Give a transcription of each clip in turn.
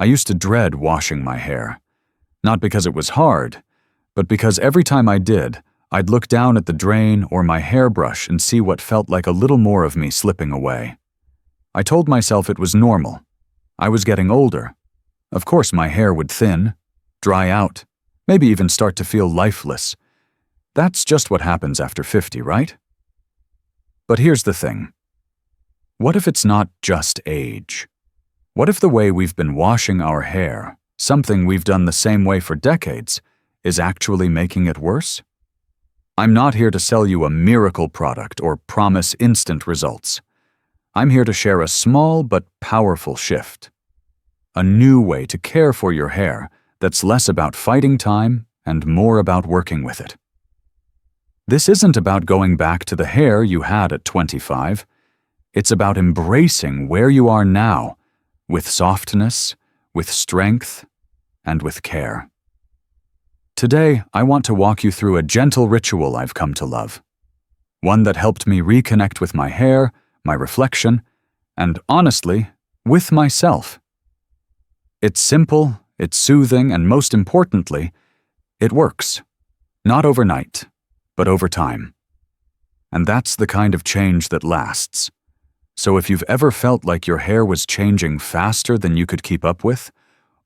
I used to dread washing my hair. Not because it was hard, but because every time I did, I'd look down at the drain or my hairbrush and see what felt like a little more of me slipping away. I told myself it was normal. I was getting older. Of course my hair would thin, dry out, maybe even start to feel lifeless. That's just what happens after 50, right? But here's the thing. What if it's not just age? What if the way we've been washing our hair, something we've done the same way for decades, is actually making it worse? I'm not here to sell you a miracle product or promise instant results. I'm here to share a small but powerful shift. A new way to care for your hair that's less about fighting time and more about working with it. This isn't about going back to the hair you had at 25. It's about embracing where you are now, with softness, with strength, and with care. Today, I want to walk you through a gentle ritual I've come to love. One that helped me reconnect with my hair, my reflection, and honestly, with myself. It's simple, it's soothing, and most importantly, it works. Not overnight, but over time. And that's the kind of change that lasts. So if you've ever felt like your hair was changing faster than you could keep up with,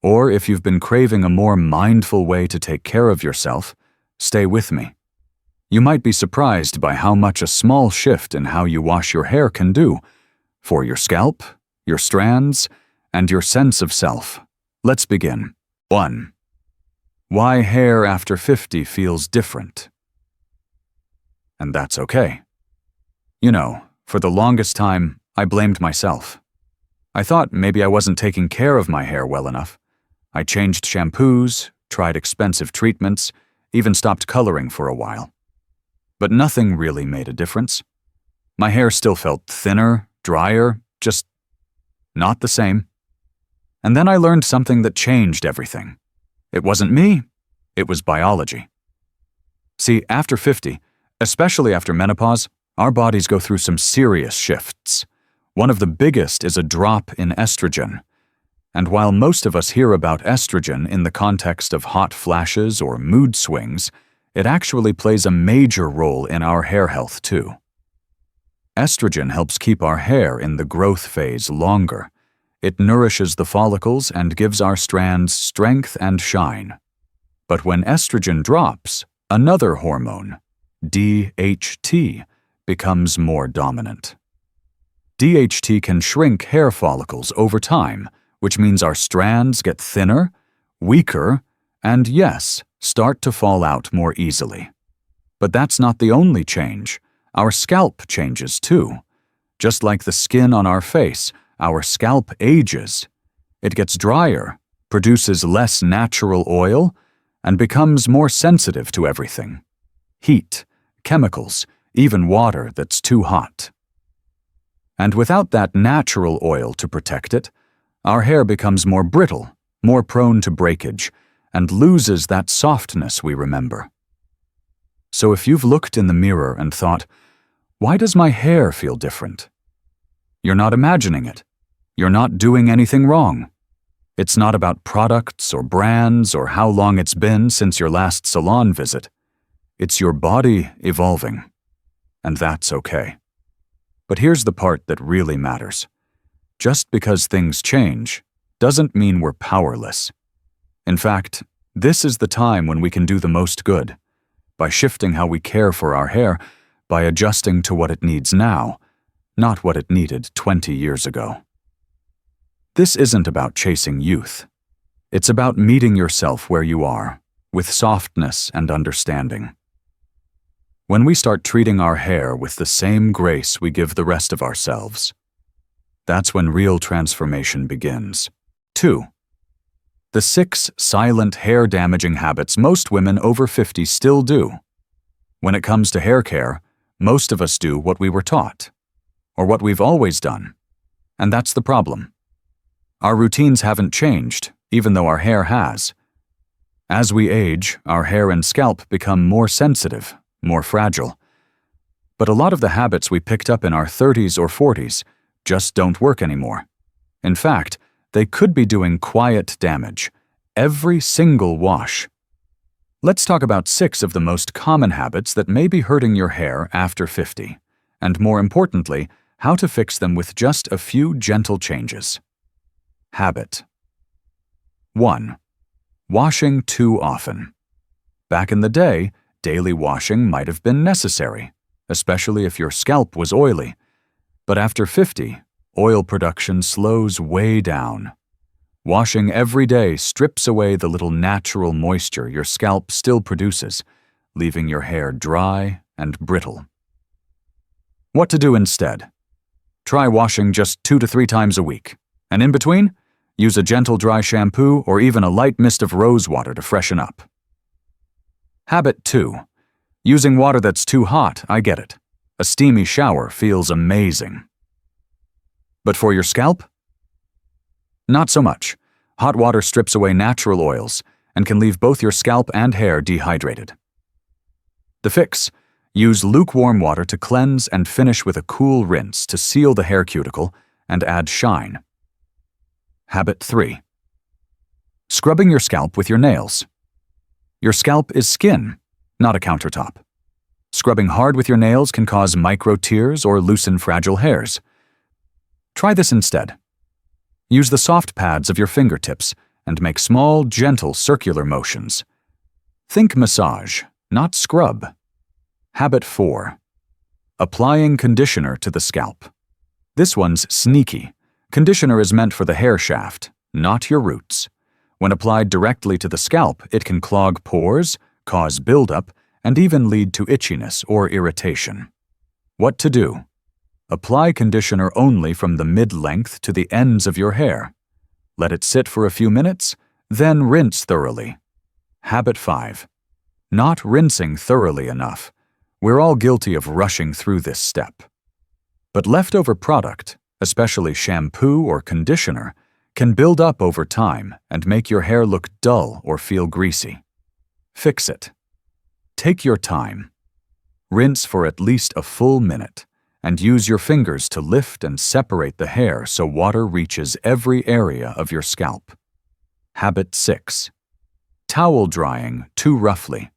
or if you've been craving a more mindful way to take care of yourself, stay with me. You might be surprised by how much a small shift in how you wash your hair can do for your scalp, your strands, and your sense of self. Let's begin. 1. Why hair after 50 feels different. And that's okay. You know, for the longest time, I blamed myself. I thought maybe I wasn't taking care of my hair well enough. I changed shampoos, tried expensive treatments, even stopped coloring for a while. But nothing really made a difference. My hair still felt thinner, drier, just not the same. And then I learned something that changed everything. It wasn't me, it was biology. See, after 50, especially after menopause, our bodies go through some serious shifts. One of the biggest is a drop in estrogen. And while most of us hear about estrogen in the context of hot flashes or mood swings, it actually plays a major role in our hair health too. Estrogen helps keep our hair in the growth phase longer. It nourishes the follicles and gives our strands strength and shine. But when estrogen drops, another hormone, DHT, becomes more dominant. DHT can shrink hair follicles over time, which means our strands get thinner, weaker, and yes, start to fall out more easily. But that's not the only change. Our scalp changes too. Just like the skin on our face, our scalp ages. It gets drier, produces less natural oil, and becomes more sensitive to everything. Heat, chemicals, even water that's too hot. And without that natural oil to protect it, our hair becomes more brittle, more prone to breakage, and loses that softness we remember. So if you've looked in the mirror and thought, why does my hair feel different? You're not imagining it. You're not doing anything wrong. It's not about products or brands or how long it's been since your last salon visit. It's your body evolving. And that's okay. But here's the part that really matters. Just because things change doesn't mean we're powerless. In fact, this is the time when we can do the most good, by shifting how we care for our hair, by adjusting to what it needs now, not what it needed 20 years ago. This isn't about chasing youth. It's about meeting yourself where you are, with softness and understanding. When we start treating our hair with the same grace we give the rest of ourselves, that's when real transformation begins. 2. The 6 silent hair-damaging habits most women over 50 still do. When it comes to hair care, most of us do what we were taught, or what we've always done. And that's the problem. Our routines haven't changed, even though our hair has. As we age, our hair and scalp become more sensitive, more fragile. But a lot of the habits we picked up in our 30s or 40s just don't work anymore. In fact, they could be doing quiet damage every single wash. Let's talk about 6 of the most common habits that may be hurting your hair after 50, and more importantly, how to fix them with just a few gentle changes. Habit 1. Washing too often. Back in the day, daily washing might have been necessary, especially if your scalp was oily. But after 50, oil production slows way down. Washing every day strips away the little natural moisture your scalp still produces, leaving your hair dry and brittle. What to do instead? Try washing just 2 to 3 times a week, and in between, use a gentle dry shampoo or even a light mist of rose water to freshen up. Habit 2. Using water that's too hot, I get it. A steamy shower feels amazing. But for your scalp? Not so much. Hot water strips away natural oils and can leave both your scalp and hair dehydrated. The fix: use lukewarm water to cleanse and finish with a cool rinse to seal the hair cuticle and add shine. Habit 3. Scrubbing your scalp with your nails. Your scalp is skin, not a countertop. Scrubbing hard with your nails can cause micro tears or loosen fragile hairs. Try this instead. Use the soft pads of your fingertips and make small, gentle circular motions. Think massage, not scrub. Habit 4. Applying conditioner to the scalp. This one's sneaky. Conditioner is meant for the hair shaft, not your roots. When applied directly to the scalp, it can clog pores, cause buildup, and even lead to itchiness or irritation. What to do? Apply conditioner only from the mid-length to the ends of your hair. Let it sit for a few minutes, then rinse thoroughly. Habit 5. Not rinsing thoroughly enough. We're all guilty of rushing through this step. But leftover product, especially shampoo or conditioner, can build up over time and make your hair look dull or feel greasy. Fix it. Take your time. Rinse for at least a full minute and use your fingers to lift and separate the hair so water reaches every area of your scalp. Habit 6. Towel drying too roughly.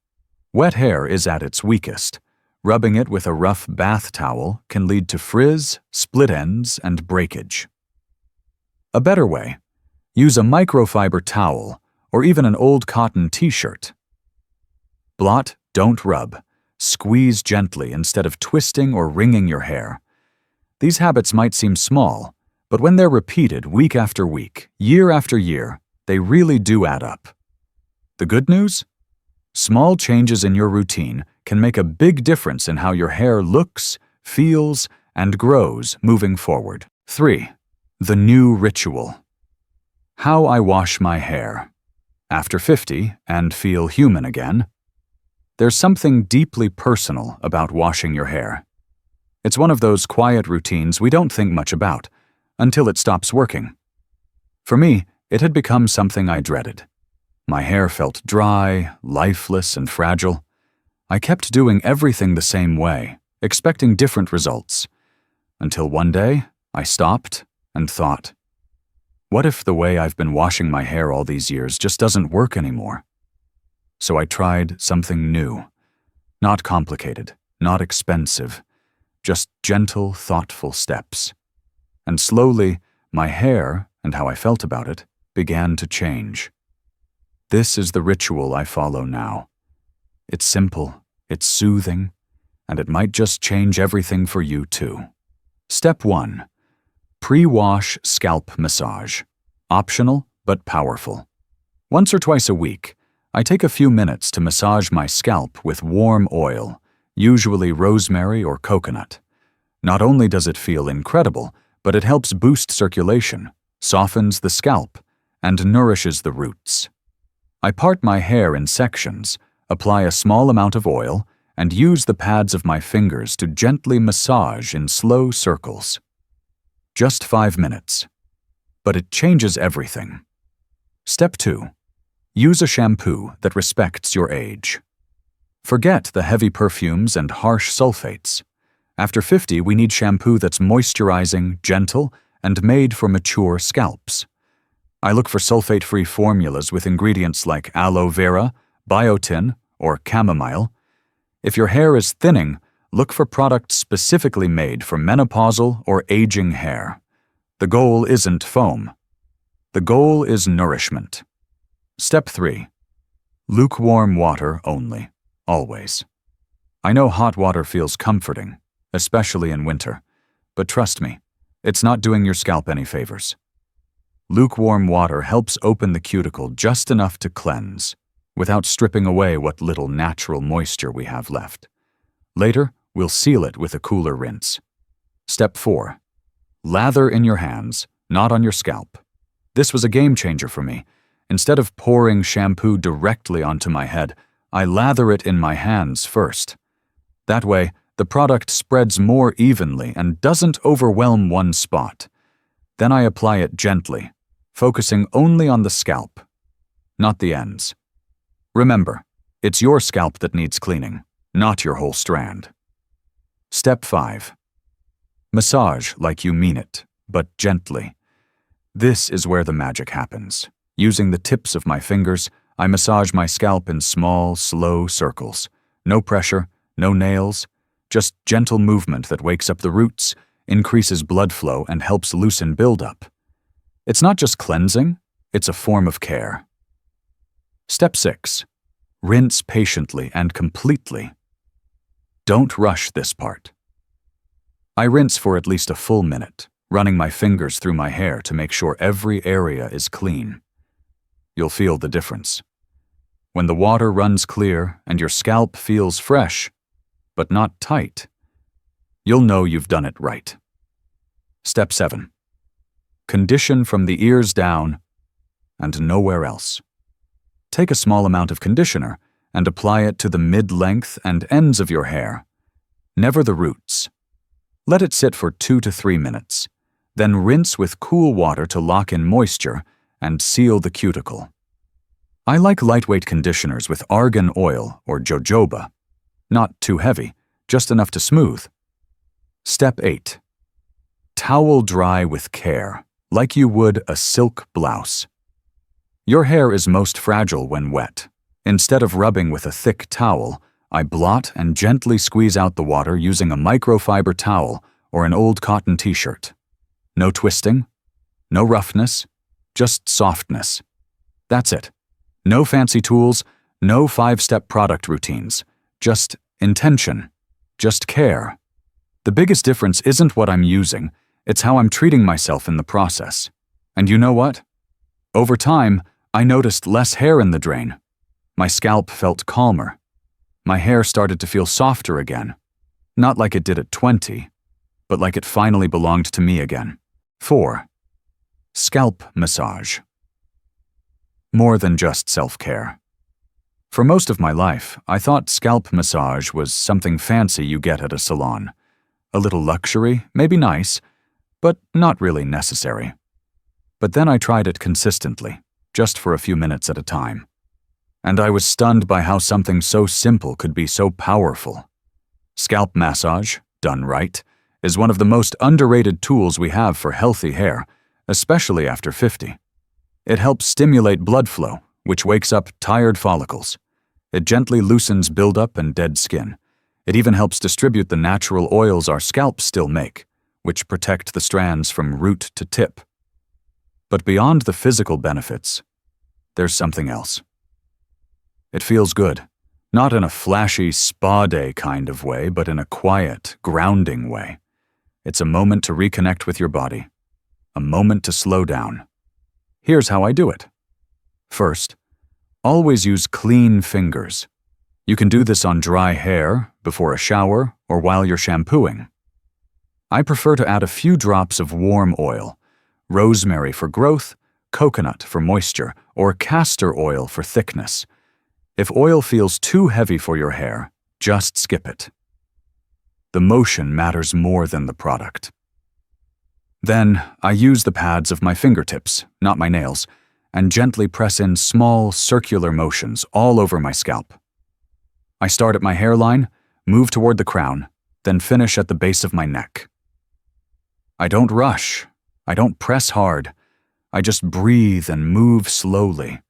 Wet hair is at its weakest. Rubbing it with a rough bath towel can lead to frizz, split ends, and breakage. A better way: use a microfiber towel or even an old cotton t-shirt. Blot, don't rub. Squeeze gently instead of twisting or wringing your hair. These habits might seem small, but when they're repeated week after week, year after year, they really do add up. The good news? Small changes in your routine can make a big difference in how your hair looks, feels, and grows moving forward. 3. The new ritual. How I wash my hair. After 50 and feel human again. There's something deeply personal about washing your hair. It's one of those quiet routines we don't think much about, until it stops working. For me, it had become something I dreaded. My hair felt dry, lifeless, and fragile. I kept doing everything the same way, expecting different results. Until one day, I stopped and thought, what if the way I've been washing my hair all these years just doesn't work anymore? So I tried something new. Not complicated, not expensive, just gentle, thoughtful steps. And slowly, my hair, and how I felt about it, began to change. This is the ritual I follow now. It's simple, it's soothing, and it might just change everything for you too. Step 1. Pre-wash scalp massage. Optional, but powerful. Once or twice a week, I take a few minutes to massage my scalp with warm oil, usually rosemary or coconut. Not only does it feel incredible, but it helps boost circulation, softens the scalp, and nourishes the roots. I part my hair in sections, apply a small amount of oil, and use the pads of my fingers to gently massage in slow circles. Just 5 minutes. But it changes everything. Step 2. Use a shampoo that respects your age. Forget the heavy perfumes and harsh sulfates. After 50, we need shampoo that's moisturizing, gentle, and made for mature scalps. I look for sulfate-free formulas with ingredients like aloe vera, biotin, or chamomile. If your hair is thinning, look for products specifically made for menopausal or aging hair. The goal isn't foam. The goal is nourishment. Step 3. Lukewarm water only, always. I know hot water feels comforting, especially in winter, but trust me, it's not doing your scalp any favors. Lukewarm water helps open the cuticle just enough to cleanse, without stripping away what little natural moisture we have left. Later, we'll seal it with a cooler rinse. Step 4. Lather in your hands, not on your scalp. This was a game changer for me. Instead of pouring shampoo directly onto my head, I lather it in my hands first. That way, the product spreads more evenly and doesn't overwhelm one spot. Then I apply it gently, focusing only on the scalp, not the ends. Remember, it's your scalp that needs cleaning, not your whole strand. Step 5. Massage like you mean it, but gently. This is where the magic happens. Using the tips of my fingers, I massage my scalp in small, slow circles. No pressure, no nails, just gentle movement that wakes up the roots, increases blood flow, and helps loosen buildup. It's not just cleansing, it's a form of care. Step 6. Rinse patiently and completely. Don't rush this part. I rinse for at least a full minute, running my fingers through my hair to make sure every area is clean. You'll feel the difference. When the water runs clear and your scalp feels fresh, but not tight, you'll know you've done it right. Step 7. Condition from the ears down and nowhere else. Take a small amount of conditioner and apply it to the mid-length and ends of your hair, never the roots. Let it sit for 2 to 3 minutes, then rinse with cool water to lock in moisture and seal the cuticle. I like lightweight conditioners with argan oil or jojoba. Not too heavy, just enough to smooth. Step 8. Towel dry with care, like you would a silk blouse. Your hair is most fragile when wet. Instead of rubbing with a thick towel, I blot and gently squeeze out the water using a microfiber towel or an old cotton t-shirt. No twisting, no roughness, just softness. That's it. No fancy tools, no 5-step product routines. Just intention, just care. The biggest difference isn't what I'm using, it's how I'm treating myself in the process. And you know what? Over time, I noticed less hair in the drain. My scalp felt calmer. My hair started to feel softer again. Not like it did at 20, but like it finally belonged to me again. 4. Scalp massage. More than just self-care. For most of my life, I thought scalp massage was something fancy you get at a salon. A little luxury, maybe nice, but not really necessary. But then I tried it consistently, just for a few minutes at a time. And I was stunned by how something so simple could be so powerful. Scalp massage, done right, is one of the most underrated tools we have for healthy hair, especially after 50. It helps stimulate blood flow, which wakes up tired follicles. It gently loosens buildup and dead skin. It even helps distribute the natural oils our scalps still make, which protect the strands from root to tip. But beyond the physical benefits, there's something else. It feels good, not in a flashy spa day kind of way, but in a quiet, grounding way. It's a moment to reconnect with your body, a moment to slow down. Here's how I do it. First, always use clean fingers. You can do this on dry hair, before a shower, or while you're shampooing. I prefer to add a few drops of warm oil, rosemary for growth, coconut for moisture, or castor oil for thickness. If oil feels too heavy for your hair, just skip it. The motion matters more than the product. Then, I use the pads of my fingertips, not my nails, and gently press in small, circular motions all over my scalp. I start at my hairline, move toward the crown, then finish at the base of my neck. I don't rush. I don't press hard. I just breathe and move slowly.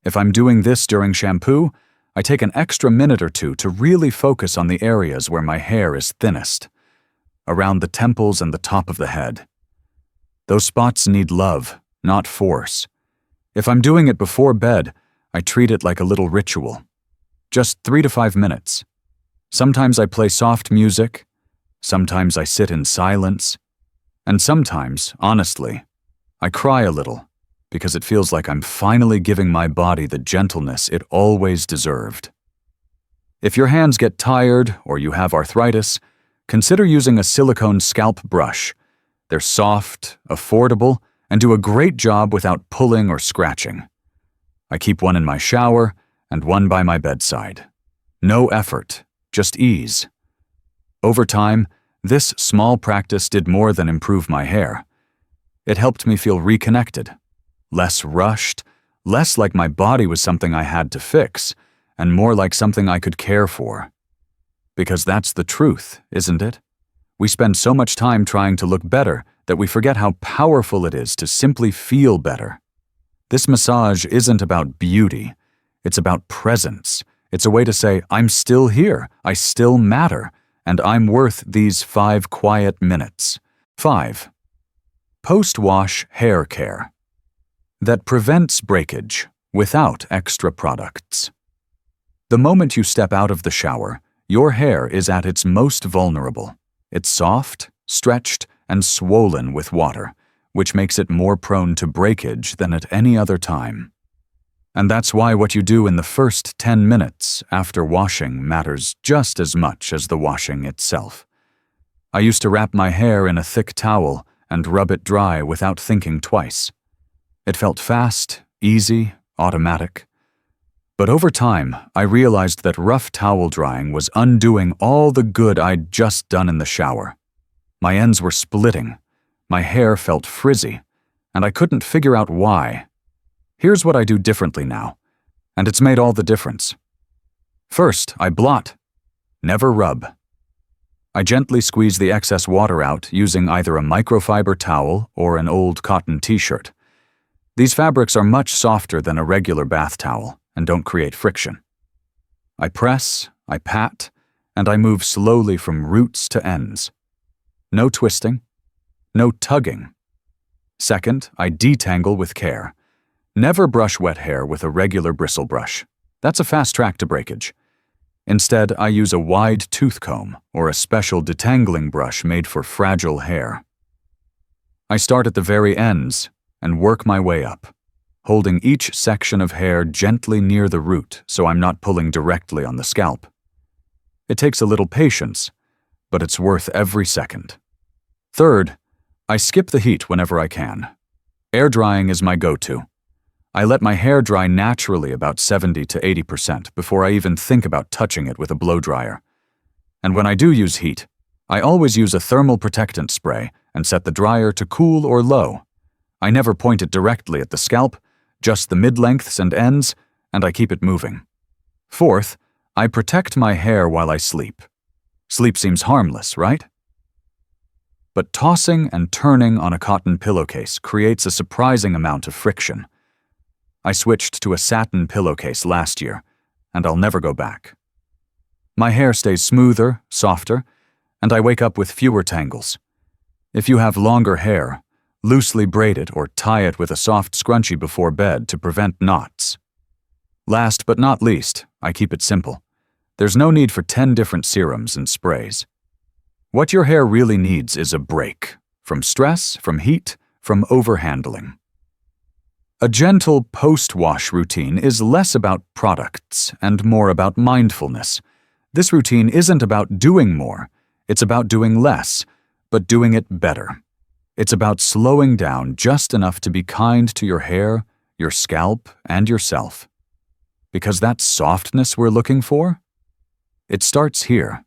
If I'm doing this during shampoo, I take an extra minute or two to really focus on the areas where my hair is thinnest, around the temples and the top of the head. Those spots need love, not force. If I'm doing it before bed, I treat it like a little ritual. Just 3 to 5 minutes. Sometimes I play soft music, sometimes I sit in silence, and sometimes, honestly, I cry a little because it feels like I'm finally giving my body the gentleness it always deserved. If your hands get tired or you have arthritis, consider using a silicone scalp brush. They're soft, affordable, and do a great job without pulling or scratching. I keep one in my shower and one by my bedside. No effort, just ease. Over time, this small practice did more than improve my hair. It helped me feel reconnected, less rushed, less like my body was something I had to fix, and more like something I could care for. Because that's the truth, isn't it? We spend so much time trying to look better that we forget how powerful it is to simply feel better. This massage isn't about beauty. It's about presence. It's a way to say, I'm still here, I still matter, and I'm worth these 5 quiet minutes. 5. Post-wash hair care that prevents breakage without extra products. The moment you step out of the shower, your hair is at its most vulnerable. It's soft, stretched, and swollen with water, which makes it more prone to breakage than at any other time. And that's why what you do in the first 10 minutes after washing matters just as much as the washing itself. I used to wrap my hair in a thick towel and rub it dry without thinking twice. It felt fast, easy, automatic. But over time, I realized that rough towel drying was undoing all the good I'd just done in the shower. My ends were splitting, my hair felt frizzy, and I couldn't figure out why. Here's what I do differently now, and it's made all the difference. First, I blot. Never rub. I gently squeeze the excess water out using either a microfiber towel or an old cotton t-shirt. These fabrics are much softer than a regular bath towel and don't create friction. I press, I pat, and I move slowly from roots to ends. No twisting, no tugging. Second, I detangle with care. Never brush wet hair with a regular bristle brush. That's a fast track to breakage. Instead, I use a wide tooth comb or a special detangling brush made for fragile hair. I start at the very ends and work my way up, holding each section of hair gently near the root so I'm not pulling directly on the scalp. It takes a little patience, but it's worth every second. Third, I skip the heat whenever I can. Air drying is my go-to. I let my hair dry naturally about 70 to 80% before I even think about touching it with a blow dryer. And when I do use heat, I always use a thermal protectant spray and set the dryer to cool or low. I never point it directly at the scalp, just the mid-lengths and ends, and I keep it moving. Fourth, I protect my hair while I sleep. Sleep seems harmless, right? But tossing and turning on a cotton pillowcase creates a surprising amount of friction. I switched to a satin pillowcase last year, and I'll never go back. My hair stays smoother, softer, and I wake up with fewer tangles. If you have longer hair, loosely braid it or tie it with a soft scrunchie before bed to prevent knots. Last but not least, I keep it simple. There's no need for 10 different serums and sprays. What your hair really needs is a break, from stress, from heat, from overhandling. A gentle post-wash routine is less about products and more about mindfulness. This routine isn't about doing more, it's about doing less, but doing it better. It's about slowing down just enough to be kind to your hair, your scalp, and yourself. Because that softness we're looking for? It starts here,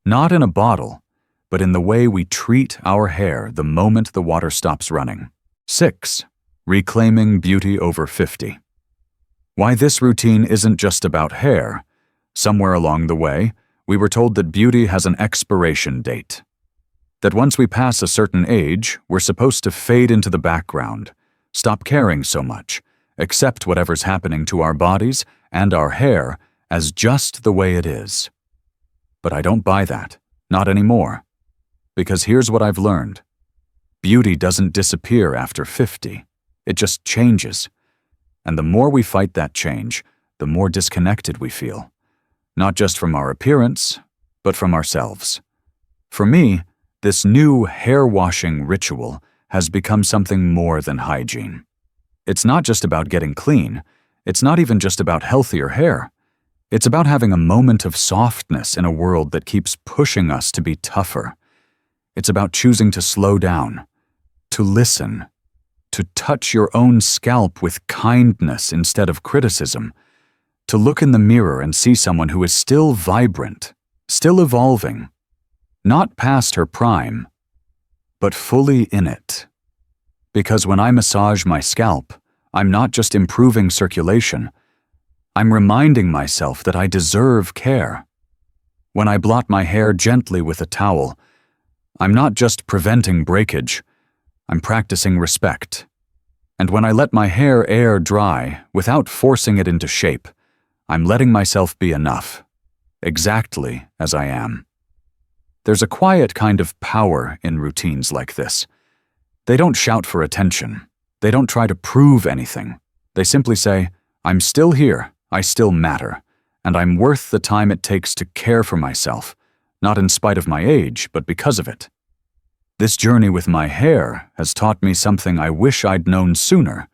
not in a bottle, but in the way we treat our hair the moment the water stops running. 6. Reclaiming beauty over 50. Why this routine isn't just about hair. Somewhere along the way, we were told that beauty has an expiration date. That once we pass a certain age, we're supposed to fade into the background, stop caring so much, accept whatever's happening to our bodies and our hair as just the way it is. But I don't buy that, not anymore. Because here's what I've learned. Beauty doesn't disappear after 50. It just changes. And the more we fight that change, the more disconnected we feel. Not just from our appearance, but from ourselves. For me, this new hair-washing ritual has become something more than hygiene. It's not just about getting clean. It's not even just about healthier hair. It's about having a moment of softness in a world that keeps pushing us to be tougher. It's about choosing to slow down, to listen, to touch your own scalp with kindness instead of criticism, to look in the mirror and see someone who is still vibrant, still evolving, not past her prime, but fully in it. Because when I massage my scalp, I'm not just improving circulation, I'm reminding myself that I deserve care. When I blot my hair gently with a towel, I'm not just preventing breakage, I'm practicing respect. And when I let my hair air dry without forcing it into shape, I'm letting myself be enough, exactly as I am. There's a quiet kind of power in routines like this. They don't shout for attention. They don't try to prove anything. They simply say, I'm still here, I still matter, and I'm worth the time it takes to care for myself, not in spite of my age, but because of it. This journey with my hair has taught me something I wish I'd known sooner.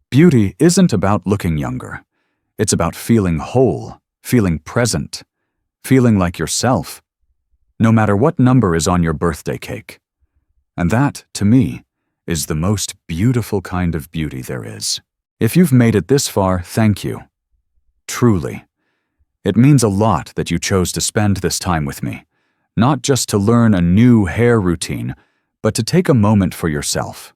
Beauty isn't about looking younger. It's about feeling whole, feeling present, feeling like yourself, no matter what number is on your birthday cake. And that, to me, is the most beautiful kind of beauty there is. If you've made it this far, thank you. Truly. It means a lot that you chose to spend this time with me, not just to learn a new hair routine, but to take a moment for yourself.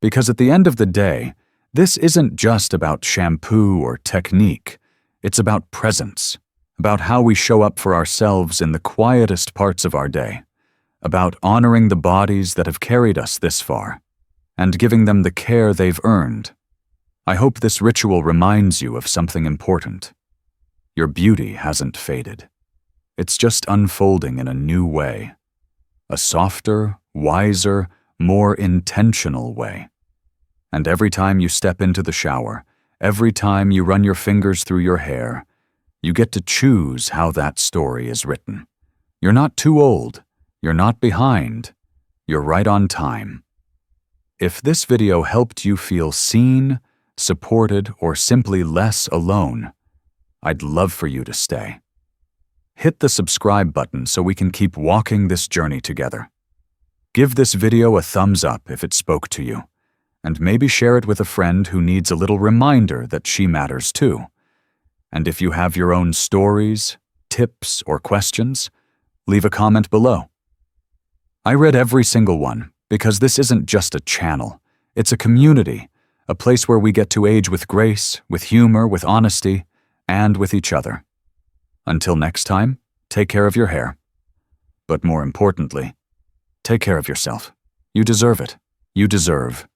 Because at the end of the day, this isn't just about shampoo or technique. It's about presence, about how we show up for ourselves in the quietest parts of our day, about honoring the bodies that have carried us this far, and giving them the care they've earned. I hope this ritual reminds you of something important. Your beauty hasn't faded. It's just unfolding in a new way. A softer, wiser, more intentional way. And every time you step into the shower, every time you run your fingers through your hair, you get to choose how that story is written. You're not too old. You're not behind. You're right on time. If this video helped you feel seen, supported, or simply less alone, I'd love for you to stay. Hit the subscribe button so we can keep walking this journey together. Give this video a thumbs up if it spoke to you, and maybe share it with a friend who needs a little reminder that she matters too. And if you have your own stories, tips, or questions, leave a comment below. I read every single one because this isn't just a channel, it's a community, a place where we get to age with grace, with humor, with honesty, and with each other. Until next time, take care of your hair. But more importantly, take care of yourself. You deserve it. You deserve